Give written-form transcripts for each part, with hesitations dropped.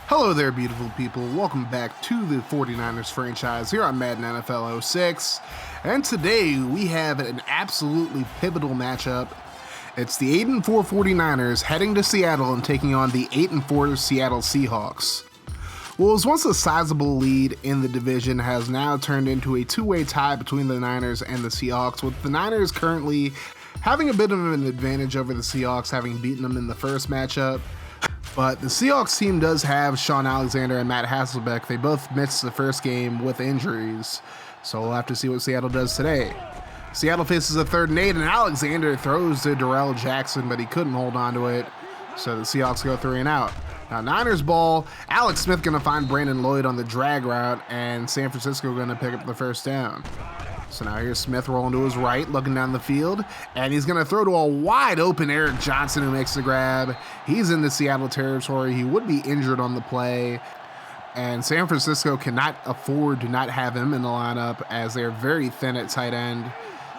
Hello there, beautiful people. Welcome back to the 49ers franchise here on Madden NFL 06. And today we have an absolutely pivotal matchup. It's the 8-4 49ers heading to Seattle and taking on the 8-4 Seattle Seahawks. What was once a sizable lead in the division has now turned into a two-way tie between the Niners and the Seahawks, with the Niners currently having a bit of an advantage over the Seahawks, having beaten them in the first matchup. But the Seahawks team does have Shaun Alexander and Matt Hasselbeck. They both missed the first game with injuries, so we'll have to see what Seattle does today. Seattle faces a 3rd and 8, and Alexander throws to Darrell Jackson, but he couldn't hold on to it, so the Seahawks go 3 and out. Now, Niners ball, Alex Smith going to find Brandon Lloyd on the drag route, and San Francisco going to pick up the first down. So now here's Smith rolling to his right, looking down the field, and he's going to throw to a wide open Eric Johnson, who makes the grab. He's in the Seattle territory. He would be injured on the play, and San Francisco cannot afford to not have him in the lineup as they're very thin at tight end.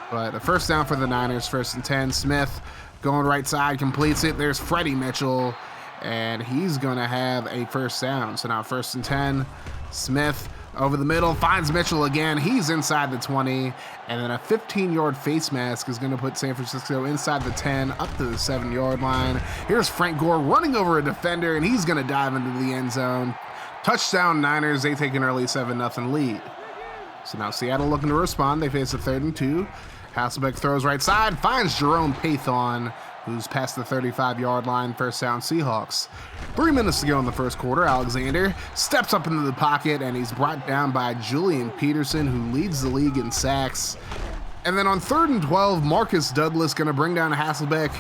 But a first down for the Niners, 1st and 10. Smith going right side, completes it. There's Freddie Mitchell, and he's going to have a first down. So now 1st and 10, Smith over the middle, finds Mitchell again. He's inside the 20, and then a 15-yard face mask is going to put San Francisco inside the 10, up to the 7-yard line. Here's Frank Gore running over a defender, and he's going to dive into the end zone. Touchdown Niners, they take an early 7-0 lead. So now Seattle looking to respond. They face a 3rd and 2. Hasselbeck throws right side, finds Jerome Pathon, who's past the 35-yard line. First down Seahawks. 3 minutes to go in the first quarter. Alexander steps up into the pocket, and he's brought down by Julian Peterson, who leads the league in sacks. And then on 3rd and 12, Marcus Douglas going to bring down Hasselbeck.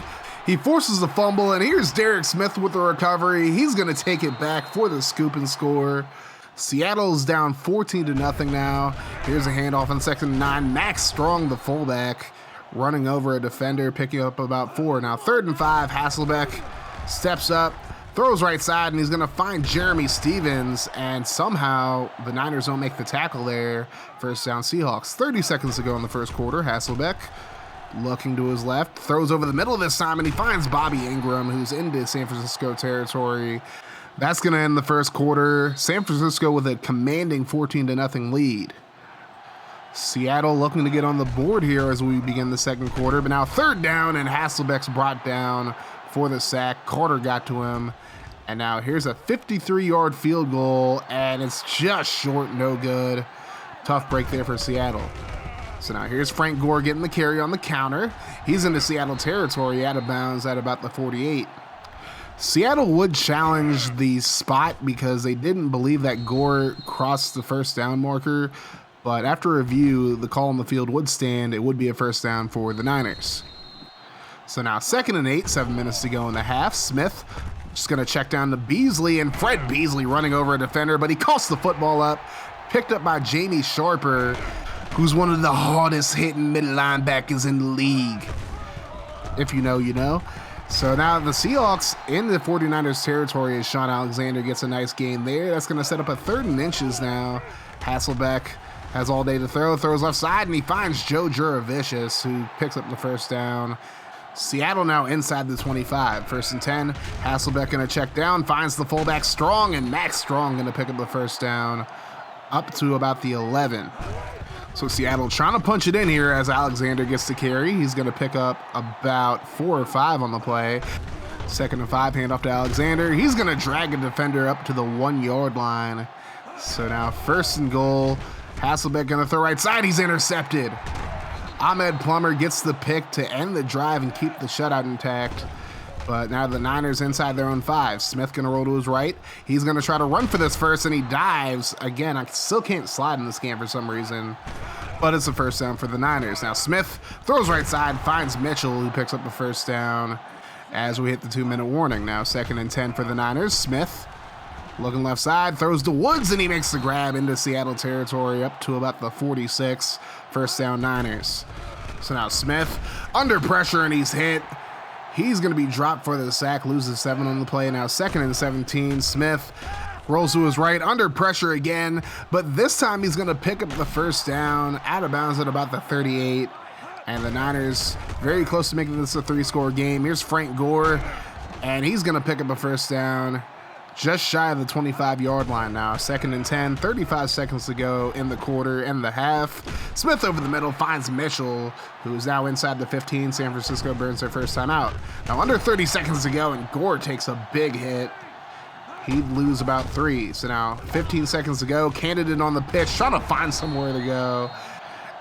He forces the fumble, and here's Derek Smith with the recovery. He's going to take it back for the scoop and score. Seattle's down 14-0 now. Here's a handoff on 2nd and 9. Max Strong, the fullback, running over a defender, picking up about 4. Now 3rd and 5, Hasselbeck steps up, throws right side, and he's going to find Jeremy Stevens, and somehow the Niners don't make the tackle there. First down Seahawks. 30 seconds to go in the first quarter. Hasselbeck looking to his left, throws over the middle this time, and he finds Bobby Ingram, who's into San Francisco territory. That's going to end the first quarter. San Francisco with a commanding 14-0 lead. Seattle looking to get on the board here as we begin the second quarter, but now 3rd down, and Hasselbeck's brought down for the sack. Carter got to him, and now here's a 53-yard field goal, and it's just short, no good. Tough break there for Seattle. So now here's Frank Gore getting the carry on the counter. He's into Seattle territory, out of bounds at about the 48. Seattle would challenge the spot because they didn't believe that Gore crossed the first down marker, but after review, the call on the field would stand. It would be a first down for the Niners. So now 2nd and 8, 7 minutes to go in the half. Smith just going to check down to Beasley, and Fred Beasley running over a defender, but he coughs the football up, picked up by Jamie Sharper, who's one of the hardest hitting middle linebackers in the league. If you know, you know. So now the Seahawks in the 49ers territory as Shaun Alexander gets a nice gain there. That's going to set up a 3rd and inches now. Hasselbeck has all day to throw, throws left side, and he finds Joe Juravicius, who picks up the first down. Seattle now inside the 25. 1st and 10, Hasselbeck going to check down, finds the fullback Strong, and Max Strong going to pick up the first down up to about the 11. So Seattle trying to punch it in here as Alexander gets the carry. He's going to pick up about 4 or 5 on the play. 2nd and 5, handoff to Alexander. He's going to drag a defender up to the 1-yard line. So now 1st and goal. Hasselbeck going to throw right side. He's intercepted. Ahmed Plummer gets the pick to end the drive and keep the shutout intact. But now the Niners inside their own 5. Smith going to roll to his right. He's going to try to run for this first, and he dives. Again, I still can't slide in this game for some reason. But it's a first down for the Niners. Now Smith throws right side, finds Mitchell, who picks up the first down as we hit the 2-minute warning. Now 2nd and 10 for the Niners. Smith looking left side, throws to Woods, and he makes the grab into Seattle territory up to about the 46. First down Niners. So now Smith under pressure, and he's hit. He's going to be dropped for the sack, loses 7 on the play. Now 2nd and 17, Smith rolls to his right, under pressure again, but this time he's going to pick up the first down, out of bounds at about the 38. And the Niners very close to making this a 3-score game. Here's Frank Gore, and he's going to pick up a first down just shy of the 25-yard line now. 2nd and 10, 35 seconds to go in the quarter and the half. Smith over the middle finds Mitchell, who is now inside the 15. San Francisco burns their first time out. Now under 30 seconds to go, and Gore takes a big hit. He'd lose about 3. So now 15 seconds to go. Candidate on the pitch, trying to find somewhere to go.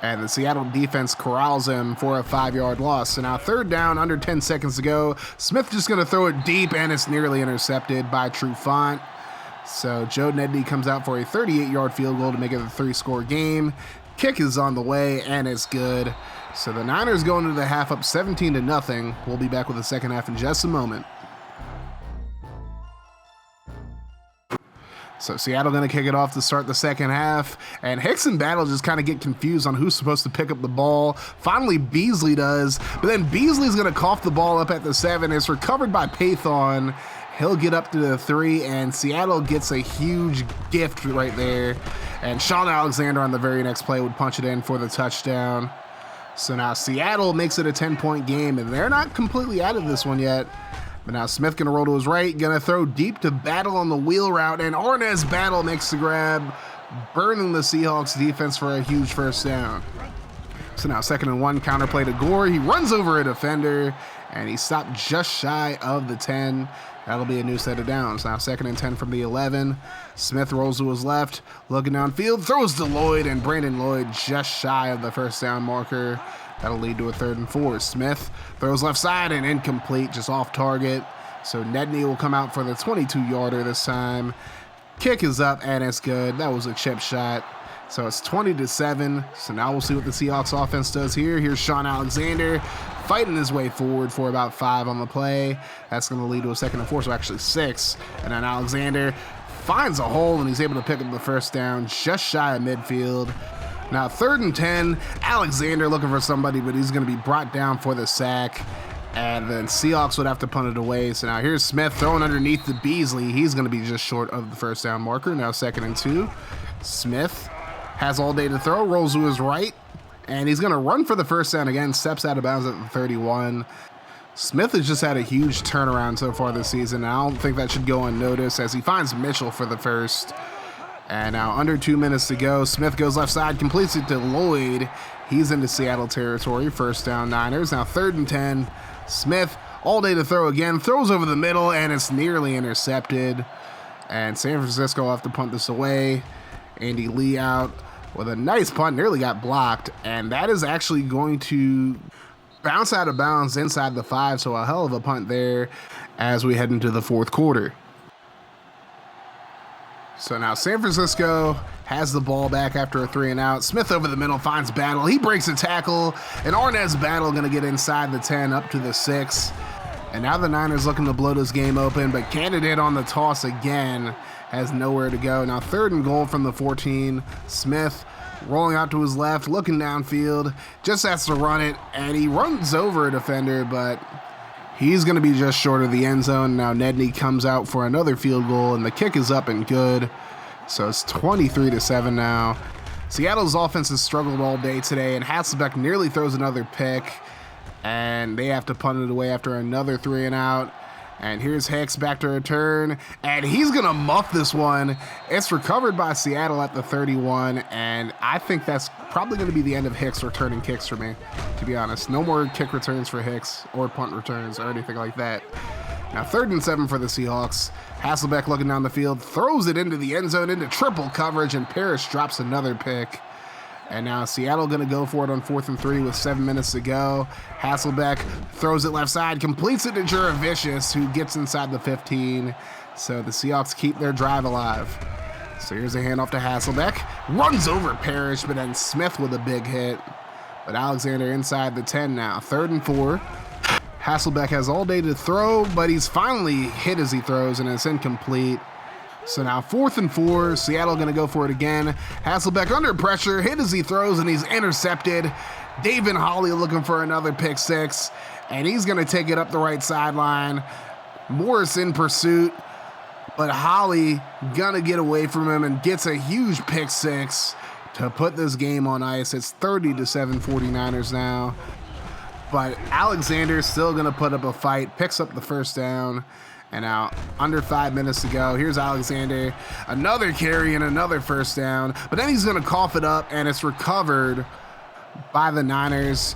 And the Seattle defense corrals him for a 5-yard loss. So now 3rd down, under 10 seconds to go. Smith just going to throw it deep, and it's nearly intercepted by Trufant. So Joe Nedney comes out for a 38-yard field goal to make it a 3-score game. Kick is on the way, and it's good. So the Niners go into the half up 17-0. We'll be back with the second half in just a moment. So Seattle going to kick it off to start the second half, and Hicks and Battle just kind of get confused on who's supposed to pick up the ball. Finally, Beasley does, but then Beasley's going to cough the ball up at the 7. It's recovered by Pathon. He'll get up to the 3, and Seattle gets a huge gift right there. And Sean Alexander on the very next play would punch it in for the touchdown. So now Seattle makes it a 10-point game, and they're not completely out of this one yet. But now Smith going to roll to his right, going to throw deep to Battle on the wheel route, and Arnaz Battle makes the grab, burning the Seahawks defense for a huge first down. So now 2nd and 1, counterplay to Gore. He runs over a defender, and he stopped just shy of the 10. That'll be a new set of downs. Now 2nd and 10 from the 11. Smith rolls to his left, looking downfield, throws to Lloyd, and Brandon Lloyd just shy of the first down marker. That'll lead to a 3rd and 4. Smith throws left side and incomplete, just off target. So Nedney will come out for the 22-yarder this time. Kick is up, and it's good. That was a chip shot. So it's 20-7. So now we'll see what the Seahawks offense does here. Here's Sean Alexander fighting his way forward for about 5 on the play. That's going to lead to a 2nd and 4, so actually 6. And then Alexander finds a hole, and he's able to pick up the first down just shy of midfield. Now 3rd and 10, Alexander looking for somebody, but he's going to be brought down for the sack. And then Seahawks would have to punt it away. So now here's Smith throwing underneath to Beasley. He's going to be just short of the first down marker. Now 2nd and 2. Smith has all day to throw, rolls to his right, and he's going to run for the first down again, steps out of bounds at the 31. Smith has just had a huge turnaround so far this season. I don't think that should go unnoticed as he finds Mitchell for the first. And now under 2 minutes to go, Smith goes left side, completes it to Lloyd. He's into Seattle territory, first down Niners. Now 3rd and 10, Smith all day to throw again, throws over the middle, and it's nearly intercepted. And San Francisco will have to punt this away. Andy Lee out with a nice punt, nearly got blocked, and that is actually going to bounce out of bounds inside the 5, so a hell of a punt there as we head into the 4th quarter. So now San Francisco has the ball back after a 3 and out. Smith over the middle finds Battle. He breaks a tackle, and Arnaz Battle going to get inside the 10 up to the 6. And now the Niners looking to blow this game open, but Candidate on the toss again has nowhere to go. Now 3rd and goal from the 14. Smith rolling out to his left, looking downfield, just has to run it, and he runs over a defender, but he's going to be just short of the end zone. Now Nedney comes out for another field goal, and the kick is up and good. So it's 23-7 now. Seattle's offense has struggled all day today, and Hasselbeck nearly throws another pick, and they have to punt it away after another 3 and out. And here's Hicks back to return, and he's going to muff this one. It's recovered by Seattle at the 31, and I think that's probably going to be the end of Hicks returning kicks for me, to be honest. No more kick returns for Hicks or punt returns or anything like that. Now 3rd and 7 for the Seahawks. Hasselbeck looking down the field, throws it into the end zone, into triple coverage, and Parrish drops another pick. And now Seattle going to go for it on 4th and 3 with 7 minutes to go. Hasselbeck throws it left side, completes it to Juravicius, who gets inside the 15. So the Seahawks keep their drive alive. So here's a handoff to Hasselbeck. Runs over Parrish, but then Smith with a big hit. But Alexander inside the 10 now. 3rd and 4. Hasselbeck has all day to throw, but he's finally hit as he throws, and it's incomplete. So now 4th and 4, Seattle going to go for it again. Hasselbeck under pressure, hit as he throws, and he's intercepted. David Holly looking for another pick 6, and he's going to take it up the right sideline. Morris in pursuit, but Holly going to get away from him and gets a huge pick 6 to put this game on ice. It's 30-7 49ers now. But Alexander's still going to put up a fight, picks up the first down. And now under 5 minutes to go. Here's Alexander, another carry and another first down, but then he's going to cough it up and it's recovered by the Niners.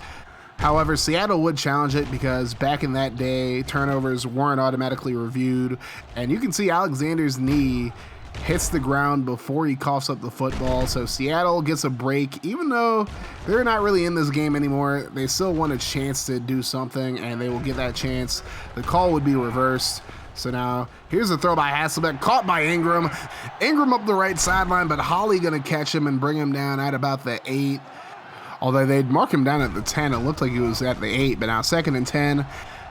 However, Seattle would challenge it because back in that day, turnovers weren't automatically reviewed. And you can see Alexander's knee hits the ground before he coughs up the football. So Seattle gets a break. Even though they're not really in this game anymore, they still want a chance to do something, and they will get that chance. The call would be reversed. So now here's a throw by Hasselbeck, caught by Ingram. Ingram up the right sideline, but Holly going to catch him and bring him down at about the 8. Although they'd mark him down at the 10, it looked like he was at the 8, but now 2nd and 10.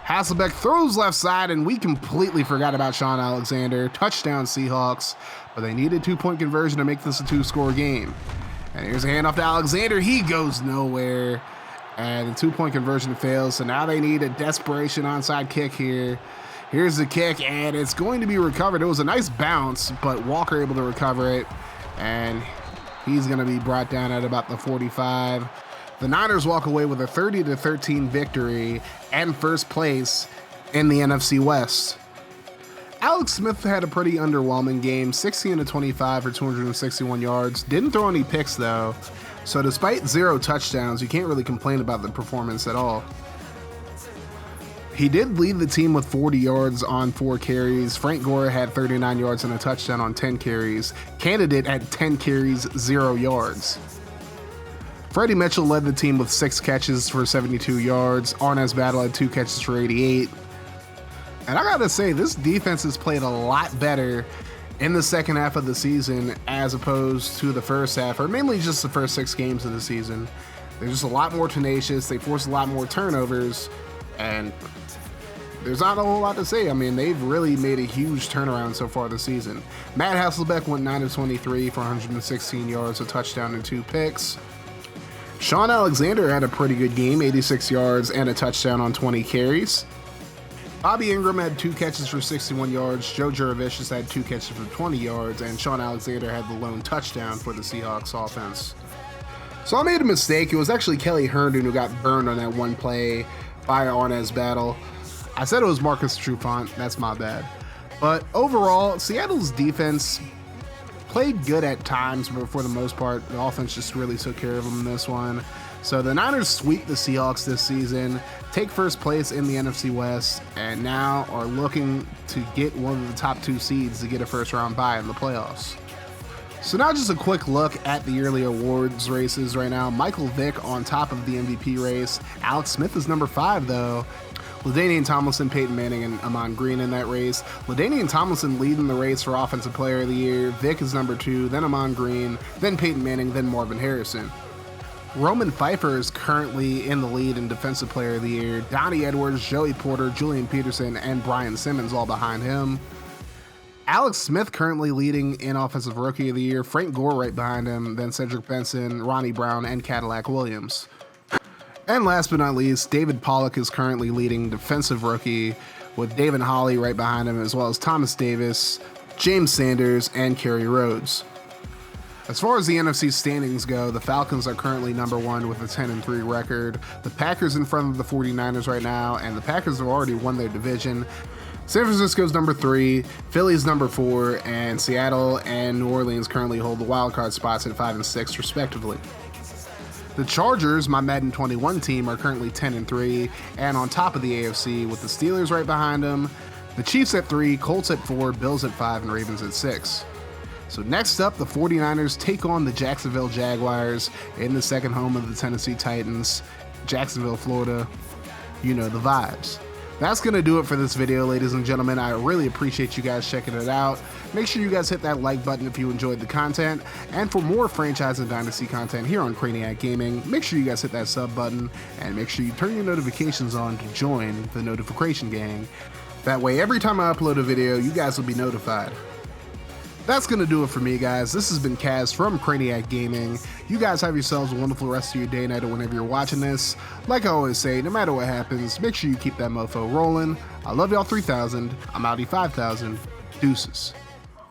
Hasselbeck throws left side, and we completely forgot about Sean Alexander. Touchdown Seahawks, but they needed 2-point conversion to make this a 2-score game. And here's a handoff to Alexander. He goes nowhere, and the 2-point conversion fails, so now they need a desperation onside kick here. Here's the kick, and it's going to be recovered. It was a nice bounce, but Walker able to recover it, and he's going to be brought down at about the 45. The Niners walk away with a 30-13 victory and first place in the NFC West. Alex Smith had a pretty underwhelming game, 16-25 for 261 yards. Didn't throw any picks though, so despite 0 touchdowns, you can't really complain about the performance at all. He did lead the team with 40 yards on 4 carries. Frank Gore had 39 yards and a touchdown on 10 carries. Candidate had 10 carries, 0 yards. Freddie Mitchell led the team with 6 catches for 72 yards. Arnaz Battle had 2 catches for 88. And I gotta say, this defense has played a lot better in the second half of the season as opposed to the first half, or mainly just the first 6 games of the season. They're just a lot more tenacious. They force a lot more turnovers, and there's not a whole lot to say. I mean, they've really made a huge turnaround so far this season. Matt Hasselbeck went 9-23 for 116 yards, a touchdown and 2 picks. Sean Alexander had a pretty good game, 86 yards and a touchdown on 20 carries. Bobby Ingram had 2 catches for 61 yards. Joe Jurevicius had 2 catches for 20 yards, and Sean Alexander had the lone touchdown for the Seahawks offense. So I made a mistake. It was actually Kelly Herndon who got burned on that one play by Arnaz Battle. I said it was Marcus Trufant. That's my bad. But overall, Seattle's defense played good at times, but for the most part, the offense just really took care of them in this one. So the Niners sweep the Seahawks this season, take first place in the NFC West, and now are looking to get one of the top 2 seeds to get a first-round bye in the playoffs. So now just a quick look at the yearly awards races right now. Michael Vick on top of the MVP race. Alex Smith is number 5, though. LaDainian Tomlinson, Peyton Manning, and Amon Green in that race. LaDainian Tomlinson leading the race for Offensive Player of the Year. Vick is number 2, then Amon Green, then Peyton Manning, then Marvin Harrison. Roman Pfeiffer is currently in the lead in Defensive Player of the Year. Donnie Edwards, Joey Porter, Julian Peterson, and Brian Simmons all behind him. Alex Smith currently leading in Offensive Rookie of the Year. Frank Gore right behind him, then Cedric Benson, Ronnie Brown, and Cadillac Williams. And last but not least, David Pollock is currently leading Defensive Rookie with David Holly right behind him, as well as Thomas Davis, James Sanders, and Kerry Rhodes. As far as the NFC standings go, the Falcons are currently number 1 with a 10-3 record. The Packers in front of the 49ers right now, and the Packers have already won their division. San Francisco's number 3, Philly's number 4, and Seattle and New Orleans currently hold the wildcard spots at 5 and 6 respectively. The Chargers, my Madden 21 team, are currently 10-3 and on top of the AFC with the Steelers right behind them, the Chiefs at 3, Colts at 4, Bills at 5, and Ravens at 6. So next up, the 49ers take on the Jacksonville Jaguars in the second home of the Tennessee Titans, Jacksonville, Florida. You know the vibes. That's going to do it for this video, ladies and gentlemen. I really appreciate you guys checking it out. Make sure you guys hit that like button if you enjoyed the content. And for more franchise and dynasty content here on Craniac Gaming, make sure you guys hit that sub button and make sure you turn your notifications on to join the notification gang. That way, every time I upload a video, you guys will be notified. That's going to do it for me, guys. This has been Kaz from Craniac Gaming. You guys have yourselves a wonderful rest of your day, night, or whenever you're watching this. Like I always say, no matter what happens, make sure you keep that mofo rolling. I love y'all 3000. I'm outie 5000. Deuces.